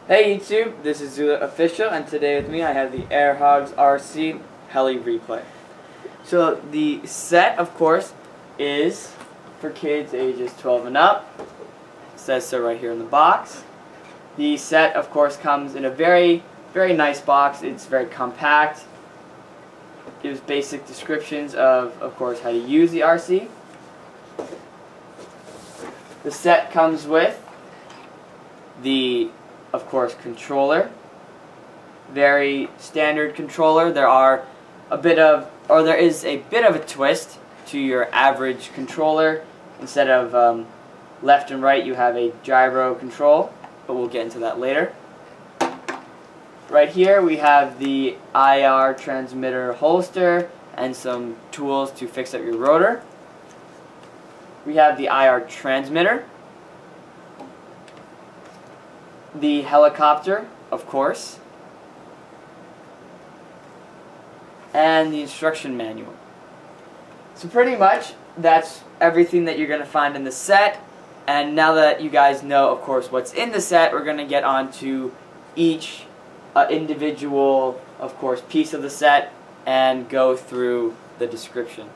Hey YouTube, this is zooLert Official, and today with me I have the Hogs RC Heli replay. So the set, of course, is for kids ages 12 and up. It says so right here in the box. The set, of course, comes in a very nice box. It's very compact. Gives basic descriptions of course, how to use the RC. The set comes with the, of course, controller. Very standard controller. There is a bit of a twist to your average controller. Instead of left and right, you have a gyro control, but we'll get into that later. Right here we have the IR transmitter holster and some tools to fix up your rotor. We have the IR transmitter, the helicopter, of course, and the instruction manual. So pretty much that's everything that you're going to find in the set. And now that you guys know, of course, what's in the set, we're going to get on to each individual, of course, piece of the set and go through the description.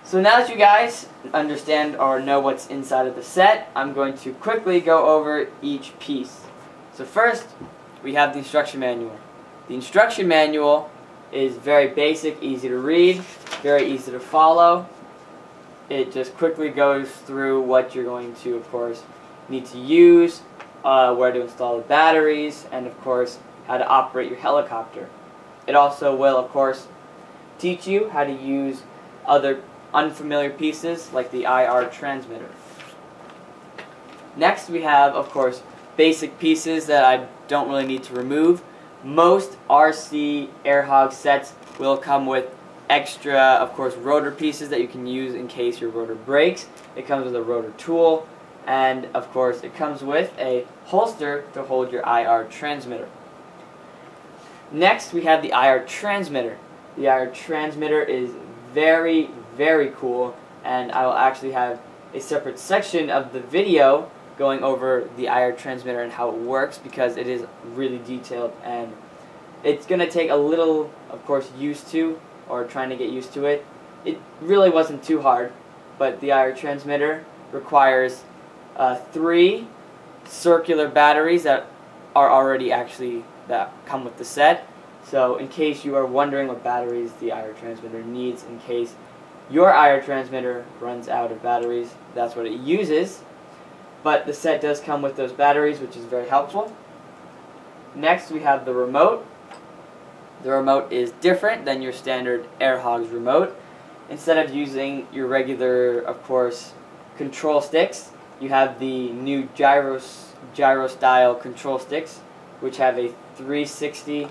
So now that you guys understand or know what's inside of the set, I'm going to quickly go over each piece. So first, we have the instruction manual. The instruction manual is very basic, easy to read, very easy to follow. It just quickly goes through what you're going to, of course, need to use, where to install the batteries, and of course, how to operate your helicopter. It also will, of course, teach you how to use other unfamiliar pieces like the IR transmitter. Next we have, of course, basic pieces that I don't really need to remove. Most RC Hog sets will come with extra, of course, rotor pieces that you can use in case your rotor breaks. It comes with a rotor tool, and of course it comes with a holster to hold your IR transmitter. Next we have the IR transmitter. The IR transmitter is very cool, and I will actually have a separate section of the video going over the IR transmitter and how it works, because it is really detailed and it's going to take a little, of course, used to, or trying to get used to it. It really wasn't too hard, but the IR transmitter requires 3 circular batteries that are already that come with the set. So in case you are wondering what batteries the IR transmitter needs, in case your IR transmitter runs out of batteries, that's what it uses. But the set does come with those batteries, which is very helpful. Next we have the remote. The remote is different than your standard Hogs remote. Instead of using your regular, of course, control sticks, you have the new gyro style control sticks, which have a 360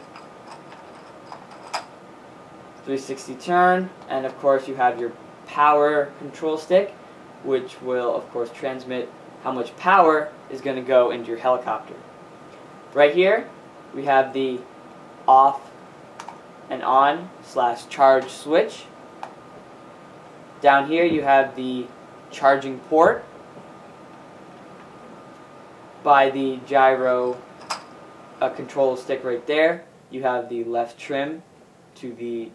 turn, and of course you have your power control stick, which will, of course, transmit how much power is going to go into your helicopter. Right here we have the off and on / charge switch. Down here you have the charging port. By the gyro control stick right there, you have the left trim to the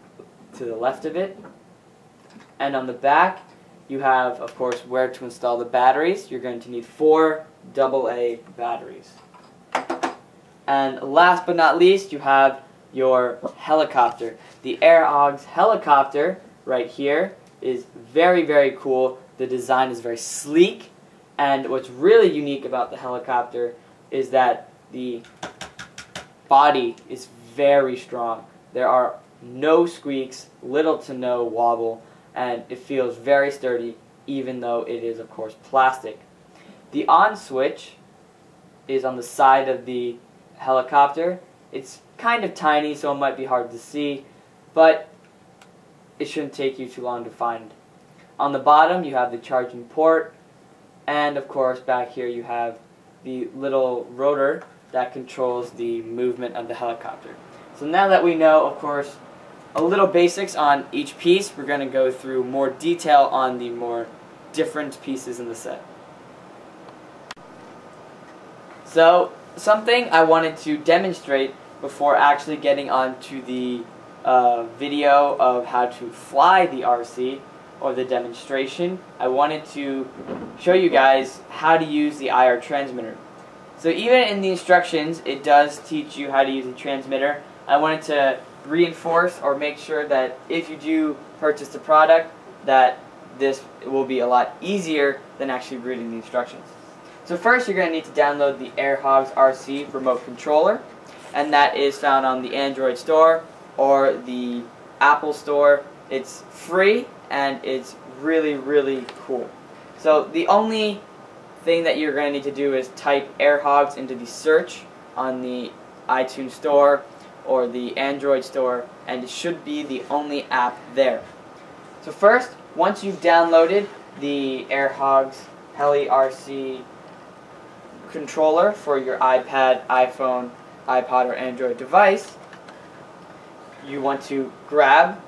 left of it. And on the back you have, of course, where to install the batteries. You're going to need 4 AA batteries. And last but not least, you have your helicopter. The Hogs helicopter right here is very cool. The design is very sleek, and what's really unique about the helicopter is that the body is very strong. There are no squeaks, little to no wobble, and it feels very sturdy, even though it is, of course, plastic. The on switch is on the side of the helicopter. It's kind of tiny, so it might be hard to see, but it shouldn't take you too long to find. On the bottom you have the charging port, and of course back here you have the little rotor that controls the movement of the helicopter. So now that we know, of course, a little basics on each piece, we're going to go through more detail on the more different pieces in the set. So something I wanted to demonstrate before actually getting onto the video of how to fly the RC or the demonstration, I wanted to show you guys how to use the IR transmitter. So even in the instructions, it does teach you how to use the transmitter. I wanted to reinforce or make sure that if you do purchase the product, that this will be a lot easier than actually reading the instructions. So first, you're going to need to download the Hogs RC remote controller, and that is found on the Android store or the Apple store. It's free and it's really, really cool. So the only thing that you're going to need to do is type Hogs into the search on the iTunes store or the Android store, and it should be the only app there. So first, once you've downloaded the Hogs Heli RC controller for your iPad, iPhone, iPod, or Android device, you want to grab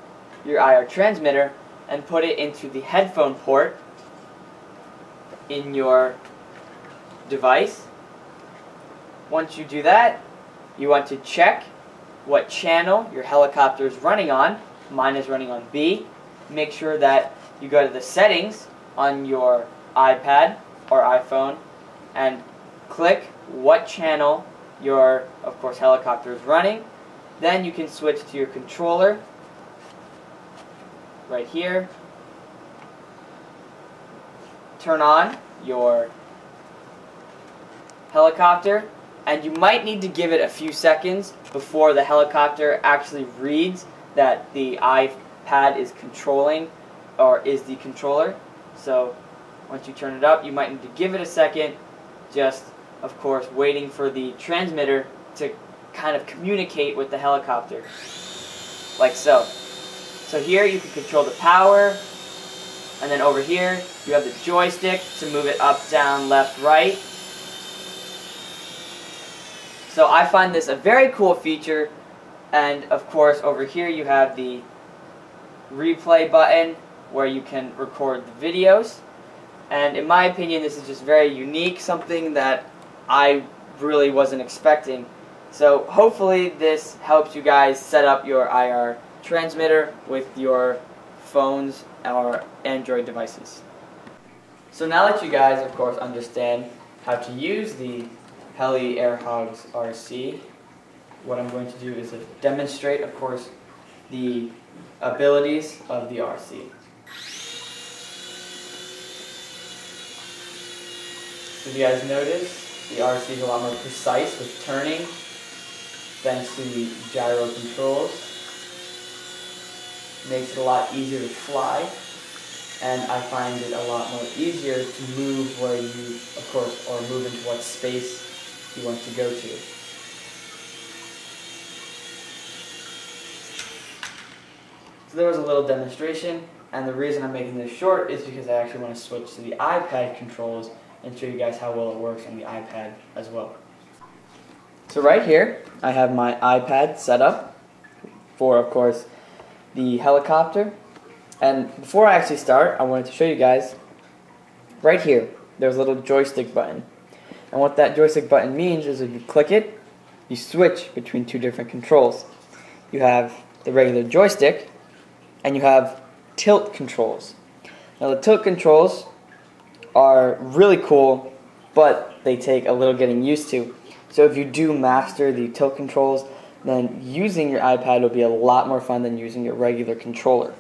your IR transmitter and put it into the headphone port in your device. Once you do that, you want to check what channel your helicopter is running on. Mine is running on B. Make sure that you go to the settings on your iPad or iPhone and click what channel your, of course, helicopter is running. Then you can switch to your controller right here. Turn on your helicopter, and you might need to give it a few seconds before the helicopter actually reads that the iPad is controlling or is the controller. So once you turn it up, you might need to give it a second, just of course waiting for the transmitter to kind of communicate with the helicopter, like so. So here you can control the power, and then over here you have the joystick to move it up, down, left, right. So I find this a very cool feature, and of course over here you have the replay button where you can record the videos, and in my opinion this is just very unique, something that I really wasn't expecting. So hopefully this helps you guys set up your IR transmitter with your phones or Android devices. So now that you guys of course understand how to use the Heli Hogs RC, what I'm going to do is demonstrate, of course, the abilities of the RC. So if you guys notice, the RC is a lot more precise with turning thanks to the gyro controls. Makes it a lot easier to fly, and I find it a lot more easier to move where you, of course, or move into what space you want to go to. So there was a little demonstration, and the reason I'm making this short is because I actually want to switch to the iPad controls and show you guys how well it works on the iPad as well. So right here, I have my iPad set up for, of course, the helicopter. And before I actually start, I wanted to show you guys, right here, there's a little joystick button. And what that joystick button means is if you click it, you switch between two different controls. You have the regular joystick, and you have tilt controls. Now the tilt controls are really cool, but they take a little getting used to. So if you do master the tilt controls, then using your iPad will be a lot more fun than using your regular controller.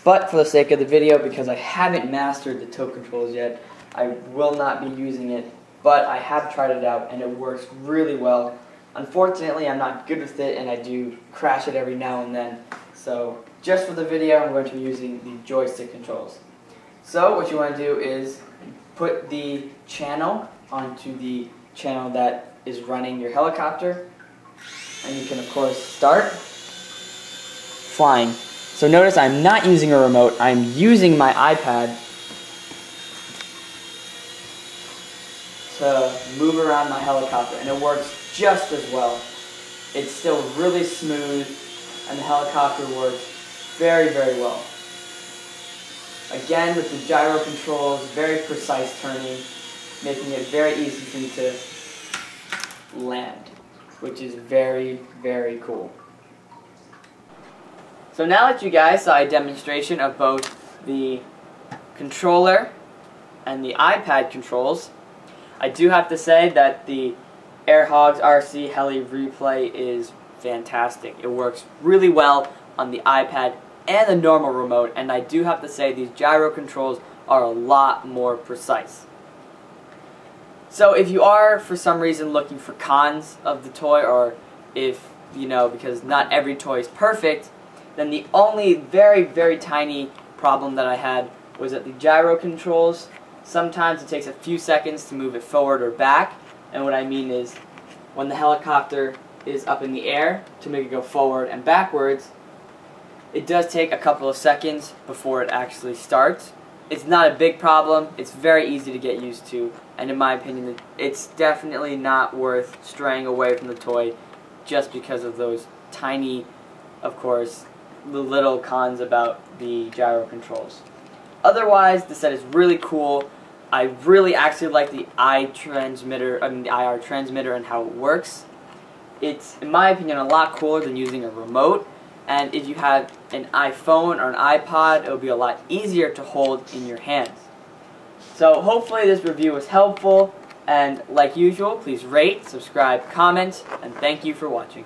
But for the sake of the video, because I haven't mastered the tilt controls yet, I will not be using it, but I have tried it out and it works really well. Unfortunately, I'm not good with it and I do crash it every now and then. So just for the video, I'm going to be using the joystick controls. So what you want to do is put the channel onto the channel that is running your helicopter, and you can of course start flying. So notice I'm not using a remote, I'm using my iPad to move around my helicopter, and it works just as well. It's still really smooth, and the helicopter works very, very well. Again, with the gyro controls, very precise turning, making it very easy for you to land, which is very, very cool. So now that you guys saw a demonstration of both the controller and the iPad controls, I do have to say that the Hogs RC Heli Replay is fantastic. It works really well on the iPad and the normal remote, and I do have to say these gyro controls are a lot more precise. So if you are for some reason looking for cons of the toy, or if, you know, because not every toy is perfect, then the only very, very tiny problem that I had was that the gyro controls, sometimes it takes a few seconds to move it forward or back, and what I mean is when the helicopter is up in the air to make it go forward and backwards, it does take a couple of seconds before it actually starts. It's not a big problem, it's very easy to get used to, and in my opinion it's definitely not worth straying away from the toy just because of those tiny, of course, the little cons about the gyro controls. Otherwise, the set is really cool. I really actually like the IR transmitter and how it works. It's, in my opinion, a lot cooler than using a remote, and if you have an iPhone or an iPod, it will be a lot easier to hold in your hands. So hopefully this review was helpful, and like usual, please rate, subscribe, comment, and thank you for watching.